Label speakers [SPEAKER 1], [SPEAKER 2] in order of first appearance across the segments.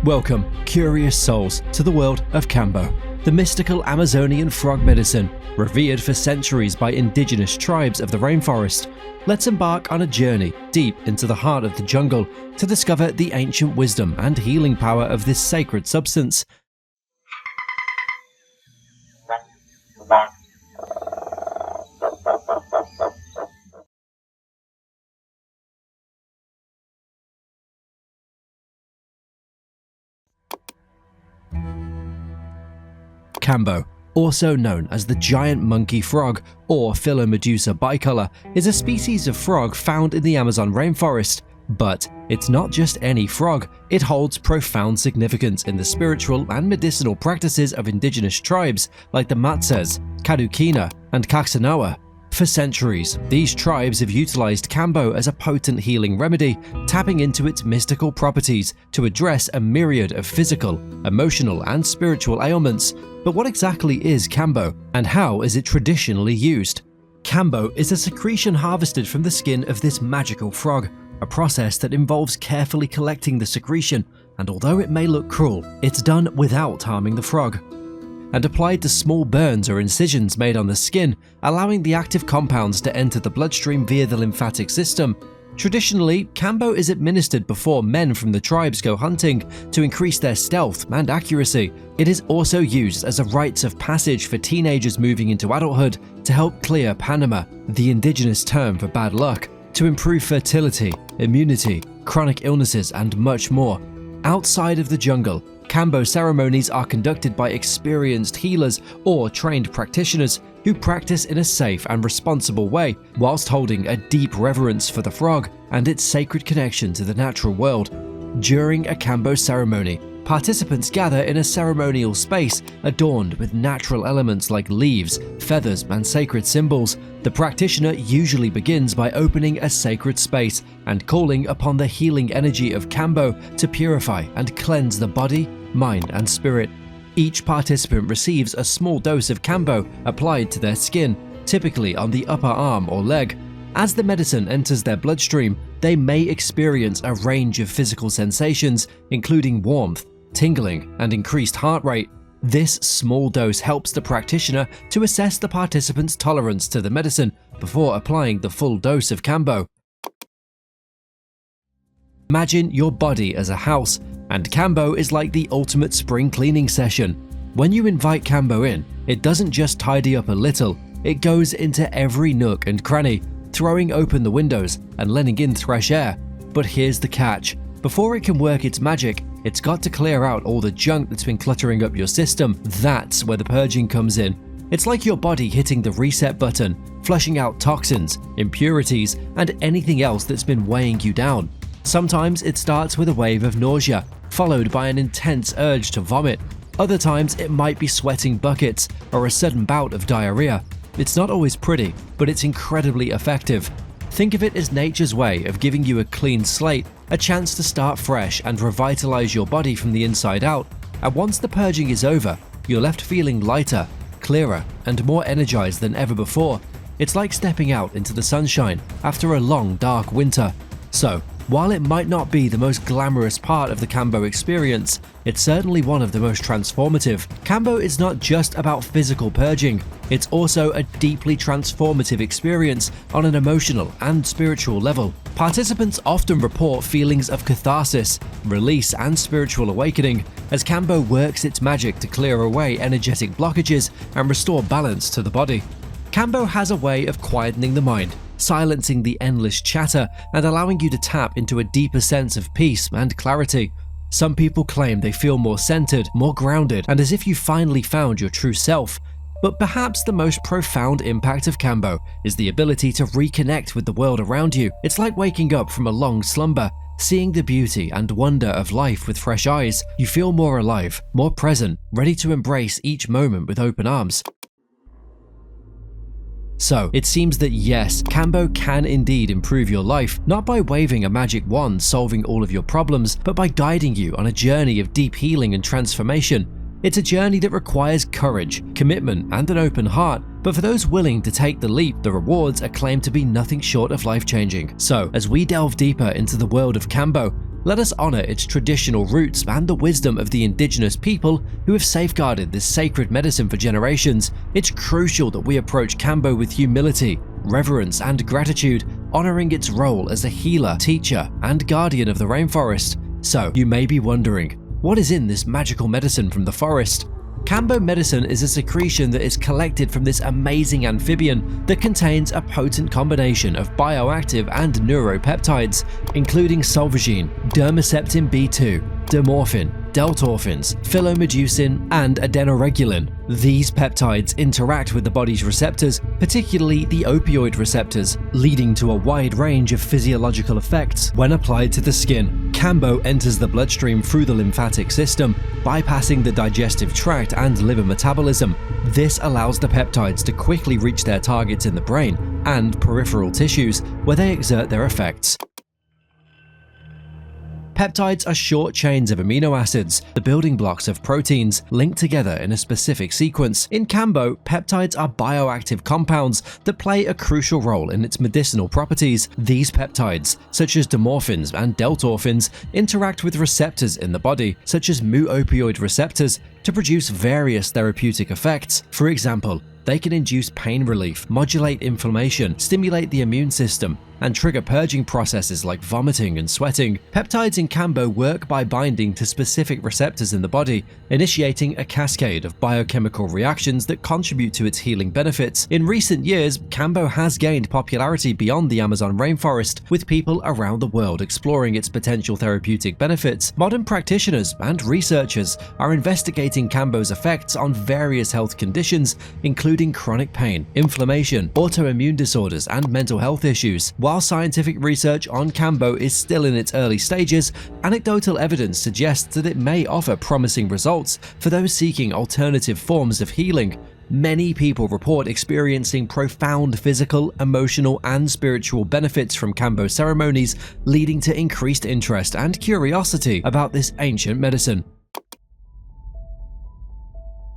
[SPEAKER 1] Welcome, curious souls, to the world of Kambo, the mystical Amazonian frog medicine, revered for centuries by indigenous tribes of the rainforest. Let's embark on a journey deep into the heart of the jungle to discover the ancient wisdom and healing power of this sacred substance. Kambo, also known as the giant monkey frog or Philomedusa bicolor, is a species of frog found in the Amazon rainforest. But it's not just any frog, it holds profound significance in the spiritual and medicinal practices of indigenous tribes like the Matses, Kadukina, and Kaxanawa. For centuries, these tribes have utilized Kambo as a potent healing remedy, tapping into its mystical properties to address a myriad of physical, emotional, and spiritual ailments. But what exactly is Kambo, and how is it traditionally used? Kambo is a secretion harvested from the skin of this magical frog, a process that involves carefully collecting the secretion, and although it may look cruel, it's done without harming the frog, and applied to small burns or incisions made on the skin, allowing the active compounds to enter the bloodstream via the lymphatic system. Traditionally, Kambo is administered before men from the tribes go hunting to increase their stealth and accuracy. It is also used as a rites of passage for teenagers moving into adulthood to help clear Panama, the indigenous term for bad luck, to improve fertility, immunity, chronic illnesses, and much more. Outside of the jungle, Kambo ceremonies are conducted by experienced healers or trained practitioners who practice in a safe and responsible way whilst holding a deep reverence for the frog and its sacred connection to the natural world. During a Kambo ceremony, participants gather in a ceremonial space adorned with natural elements like leaves, feathers, and sacred symbols. The practitioner usually begins by opening a sacred space and calling upon the healing energy of Kambo to purify and cleanse the body, mind, and spirit. Each participant receives a small dose of Kambo applied to their skin, typically on the upper arm or leg. As the medicine enters their bloodstream, they may experience a range of physical sensations, including warmth, tingling, and increased heart rate. This small dose helps the practitioner to assess the participant's tolerance to the medicine before applying the full dose of Kambo. Imagine your body as a house, and Kambo is like the ultimate spring cleaning session. When you invite Kambo in, it doesn't just tidy up a little, it goes into every nook and cranny, throwing open the windows and letting in fresh air. But here's the catch. Before it can work its magic, it's got to clear out all the junk that's been cluttering up your system. That's where the purging comes in. It's like your body hitting the reset button, flushing out toxins, impurities, and anything else that's been weighing you down. Sometimes it starts with a wave of nausea, followed by an intense urge to vomit. Other times it might be sweating buckets or a sudden bout of diarrhea. It's not always pretty, but it's incredibly effective. Think of it as nature's way of giving you a clean slate, a chance to start fresh and revitalize your body from the inside out. And once the purging is over, you're left feeling lighter, clearer, and more energized than ever before. It's like stepping out into the sunshine after a long, dark winter. So, while it might not be the most glamorous part of the Kambo experience, it's certainly one of the most transformative. Kambo is not just about physical purging, it's also a deeply transformative experience on an emotional and spiritual level. Participants often report feelings of catharsis, release, and spiritual awakening as Kambo works its magic to clear away energetic blockages and restore balance to the body. Kambo has a way of quietening the mind, silencing the endless chatter and allowing you to tap into a deeper sense of peace and clarity. Some people claim they feel more centered, more grounded, and as if you finally found your true self. But perhaps the most profound impact of Kambo is the ability to reconnect with the world around you. It's like waking up from a long slumber, seeing the beauty and wonder of life with fresh eyes. You feel more alive, more present, ready to embrace each moment with open arms. So, it seems that yes, Kambo can indeed improve your life, not by waving a magic wand solving all of your problems, but by guiding you on a journey of deep healing and transformation. It's a journey that requires courage, commitment, and an open heart, but for those willing to take the leap, the rewards are claimed to be nothing short of life-changing. So, as we delve deeper into the world of Kambo, let us honor its traditional roots and the wisdom of the indigenous people who have safeguarded this sacred medicine for generations. It's crucial that we approach Kambo with humility, reverence, and gratitude, honoring its role as a healer, teacher, and guardian of the rainforest. So, you may be wondering, what is in this magical medicine from the forest? Kambo medicine is a secretion that is collected from this amazing amphibian that contains a potent combination of bioactive and neuropeptides, including solvagine, dermaceptin B2, dermorphin, deltorphins, phyllomedusin, and adenoregulin. These peptides interact with the body's receptors, particularly the opioid receptors, leading to a wide range of physiological effects when applied to the skin. Kambo enters the bloodstream through the lymphatic system, bypassing the digestive tract and liver metabolism. This allows the peptides to quickly reach their targets in the brain and peripheral tissues, where they exert their effects. Peptides are short chains of amino acids, the building blocks of proteins, linked together in a specific sequence. In Kambo, peptides are bioactive compounds that play a crucial role in its medicinal properties. These peptides, such as dermorphins and deltorphins, interact with receptors in the body, such as mu-opioid receptors, to produce various therapeutic effects. For example, they can induce pain relief, modulate inflammation, stimulate the immune system, and trigger purging processes like vomiting and sweating. Peptides in Kambo work by binding to specific receptors in the body, initiating a cascade of biochemical reactions that contribute to its healing benefits. In recent years, Kambo has gained popularity beyond the Amazon rainforest, with people around the world exploring its potential therapeutic benefits. Modern practitioners and researchers are investigating Kambo's effects on various health conditions, including chronic pain, inflammation, autoimmune disorders, and mental health issues. While scientific research on Kambo is still in its early stages, anecdotal evidence suggests that it may offer promising results for those seeking alternative forms of healing. Many people report experiencing profound physical, emotional, and spiritual benefits from Kambo ceremonies, leading to increased interest and curiosity about this ancient medicine.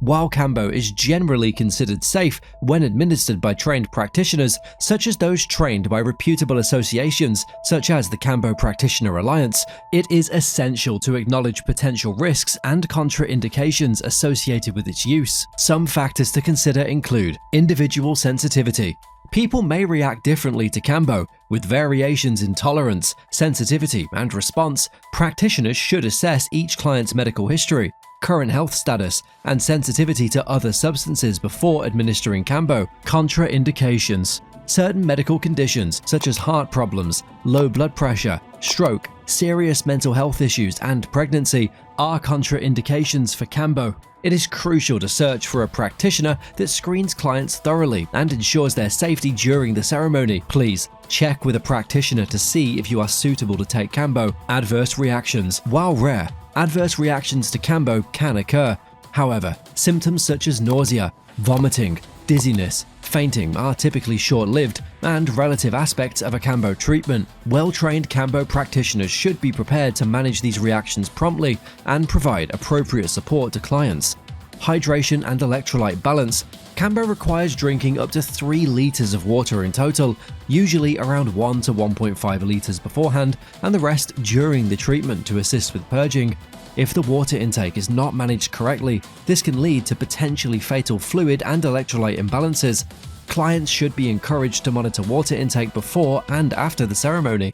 [SPEAKER 1] While Kambo is generally considered safe when administered by trained practitioners, such as those trained by reputable associations such as the Kambo Practitioner Alliance, it is essential to acknowledge potential risks and contraindications associated with its use. Some factors to consider include individual sensitivity. People may react differently to Kambo, with variations in tolerance, sensitivity, and response. Practitioners should assess each client's medical history, current health status, and sensitivity to other substances before administering Kambo. Contraindications. Certain medical conditions such as heart problems, low blood pressure, stroke, serious mental health issues, and pregnancy are contraindications for Kambo. It is crucial to search for a practitioner that screens clients thoroughly and ensures their safety during the ceremony. Please check with a practitioner to see if you are suitable to take Kambo. Adverse reactions. While rare, adverse reactions to Kambo can occur. However, symptoms such as nausea, vomiting, dizziness, fainting are typically short-lived and relative aspects of a Kambo treatment. Well-trained Kambo practitioners should be prepared to manage these reactions promptly and provide appropriate support to clients. Hydration and electrolyte balance. Kambo requires drinking up to 3 liters of water in total, usually around 1 to 1.5 liters beforehand and the rest during the treatment to assist with purging. If the water intake is not managed correctly, this can lead to potentially fatal fluid and electrolyte imbalances. Clients should be encouraged to monitor water intake before and after the ceremony.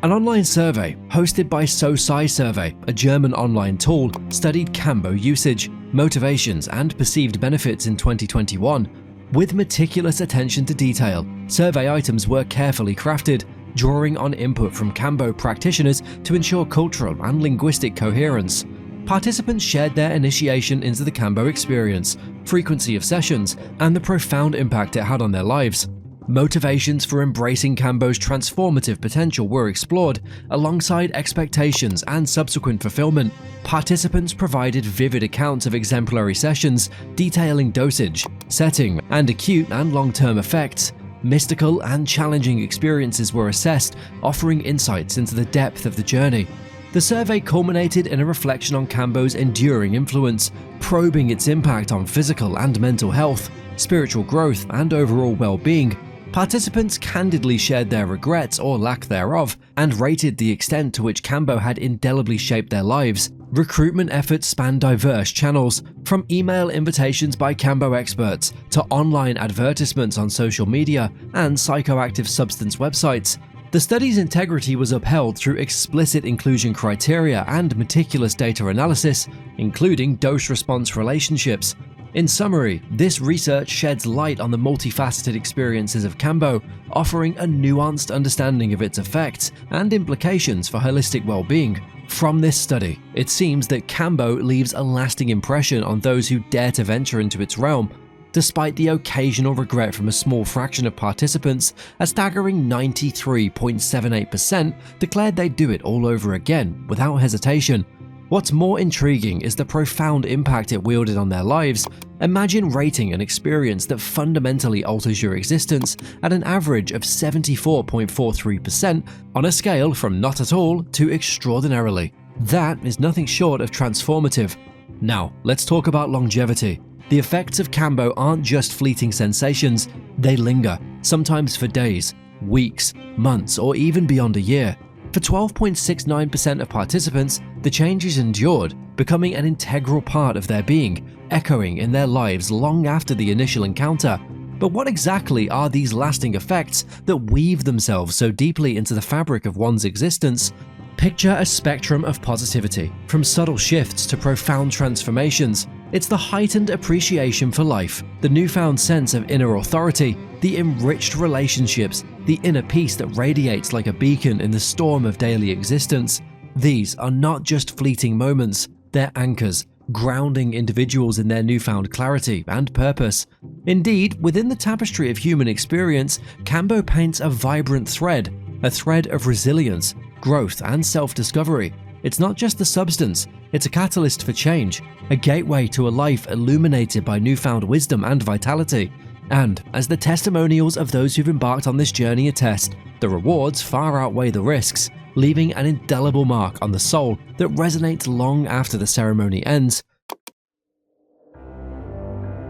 [SPEAKER 1] An online survey hosted by SoSci Survey, a German online tool, studied Kambo usage, motivations, and perceived benefits in 2021. With meticulous attention to detail, survey items were carefully crafted, drawing on input from Kambo practitioners to ensure cultural and linguistic coherence. Participants shared their initiation into the Kambo experience, frequency of sessions, and the profound impact it had on their lives. Motivations for embracing Kambo's transformative potential were explored, alongside expectations and subsequent fulfillment. Participants provided vivid accounts of exemplary sessions, detailing dosage, setting, and acute and long-term effects. Mystical and challenging experiences were assessed, offering insights into the depth of the journey. The survey culminated in a reflection on Kambo's enduring influence, probing its impact on physical and mental health, spiritual growth, and overall well-being. Participants candidly shared their regrets or lack thereof and rated the extent to which Kambo had indelibly shaped their lives. Recruitment efforts span diverse channels, from email invitations by Kambo experts to online advertisements on social media and psychoactive substance websites. The study's integrity was upheld through explicit inclusion criteria and meticulous data analysis, including dose-response relationships. In summary, this research sheds light on the multifaceted experiences of Kambo, offering a nuanced understanding of its effects and implications for holistic well-being. From this study, it seems that Kambo leaves a lasting impression on those who dare to venture into its realm. Despite the occasional regret from a small fraction of participants, a staggering 93.78% declared they'd do it all over again without hesitation. What's more intriguing is the profound impact it wielded on their lives. Imagine rating an experience that fundamentally alters your existence at an average of 74.43% on a scale from not at all to extraordinarily. That is nothing short of transformative. Now, let's talk about longevity. The effects of Kambo aren't just fleeting sensations, they linger, sometimes for days, weeks, months, or even beyond a year. For 12.69% of participants, the changes endured, becoming an integral part of their being, echoing in their lives long after the initial encounter. But what exactly are these lasting effects that weave themselves so deeply into the fabric of one's existence? Picture a spectrum of positivity, from subtle shifts to profound transformations. It's the heightened appreciation for life, the newfound sense of inner authority, the enriched relationships, the inner peace that radiates like a beacon in the storm of daily existence. These are not just fleeting moments, they're anchors, grounding individuals in their newfound clarity and purpose. Indeed, within the tapestry of human experience, Kambo paints a vibrant thread, a thread of resilience, growth, and self-discovery. It's not just the substance, it's a catalyst for change, a gateway to a life illuminated by newfound wisdom and vitality. And as the testimonials of those who've embarked on this journey attest, the rewards far outweigh the risks, leaving an indelible mark on the soul that resonates long after the ceremony ends.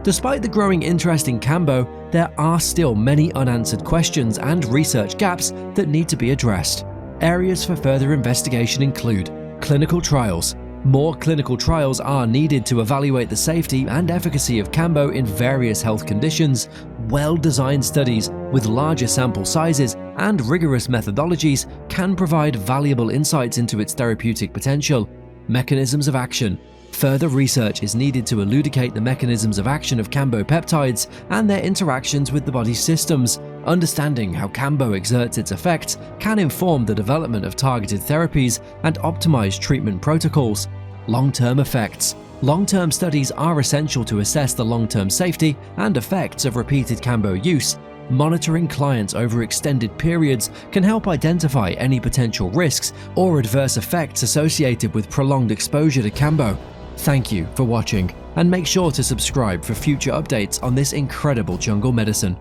[SPEAKER 1] Despite the growing interest in Kambo, there are still many unanswered questions and research gaps that need to be addressed. Areas for further investigation include clinical trials. More clinical trials are needed to evaluate the safety and efficacy of Kambo in various health conditions. Well-designed studies with larger sample sizes and rigorous methodologies can provide valuable insights into its therapeutic potential. Mechanisms of action. Further research is needed to elucidate the mechanisms of action of Kambo peptides and their interactions with the body's systems. Understanding how Kambo exerts its effects can inform the development of targeted therapies and optimized treatment protocols. Long-term effects. Long-term studies are essential to assess the long-term safety and effects of repeated Kambo use. Monitoring clients over extended periods can help identify any potential risks or adverse effects associated with prolonged exposure to Kambo. Thank you for watching, and make sure to subscribe for future updates on this incredible jungle medicine.